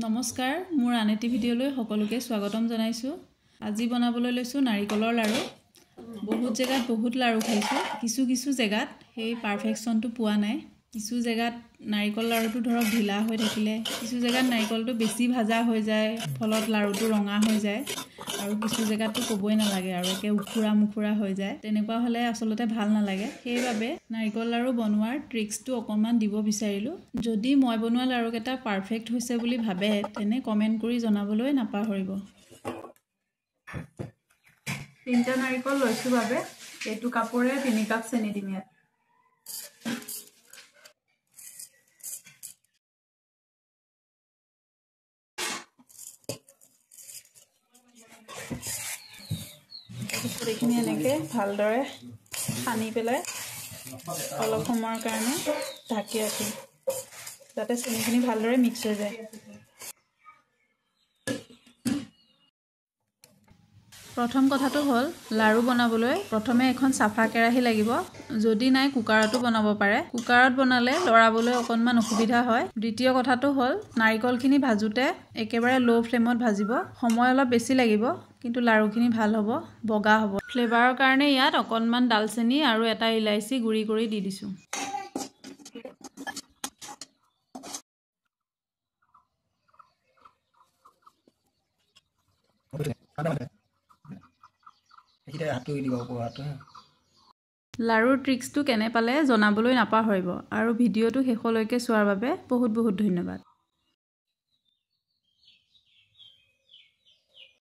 নমস্কাৰ মোৰ আন এটি ভিডিঅ'লৈ সকলোকে স্বাগতম জনাইছো। আজি বনাবলৈ লৈছো নাৰিকলৰ লাৰু। বহুত জেগাত বহুত লাৰু খাইছো, কিছু জেগাত সেই পাৰফেকশনটো পোৱা নাই। কিছু জেগাত নাৰিকল লাৰুটো ধৰক ঢিলা হৈ থাকিলে, কিছু জেগাত নাৰিকলটো বেছি ভাজা হৈ যায়, ফলত লাৰুটো ৰঙা হৈ যায়, আৰু কিছু জেগাতটো ক'বই নালাগে আৰু একে উখুৰা মুখুৰা হৈ যায়। তেনেকুৱা হ'লে আসলতে ভাল নালাগে। সেইবাবে নাৰিকল লাৰু বনোৱাৰ ট্ৰিক্সটো অকণমান দিব বিচাৰিলোঁ। যদি মই বনোৱা লাৰুকেইটা পাৰফেক্ট হৈছে বুলি ভাবে তেনে কমেণ্ট কৰি জনাবলৈ নাপাহৰিব। 3টা নাৰিকল লৈছোঁ বাবে এইটো কাপোৰে 3 কাপ চেনি দিম ইয়াত। এইখিনি এনেকৈ ভালদৰে সানি পেলাই অলপ সময়ৰ কাৰণে ঢাকি ৰাখিম, যাতে চেনিখিনি ভালদৰে মিক্স হৈ যায়। প্ৰথম কথাটো হ'ল লাৰু বনাবলৈ প্ৰথমে এখন চাফা কেৰাহী লাগিব। যদি নাই কুকাৰতো বনাব পাৰে। কুকাৰত বনালে লৰাবলৈ অকণমান অসুবিধা হয়। দ্বিতীয় কথাটো হ'ল নাৰিকলখিনি ভাজোতে একেবাৰে লো ফ্লেমত ভাজিব। সময় অলপ বেছি লাগিব, কিন্তু লাৰুখিনি ভাল হ'ব, বগা হ'ব। ফ্লেভাৰৰ কাৰণে ইয়াত অকণমান ডালচেনি আৰু এটা ইলাইচি গুড়ি কৰি দি দিছোঁ। লাৰুৰ ট্ৰিক্সটো কেনে পালে জনাবলৈ নাপাহৰিব, আৰু ভিডিঅ'টো শেষলৈকে চোৱাৰ বাবে বহুত ধন্যবাদ।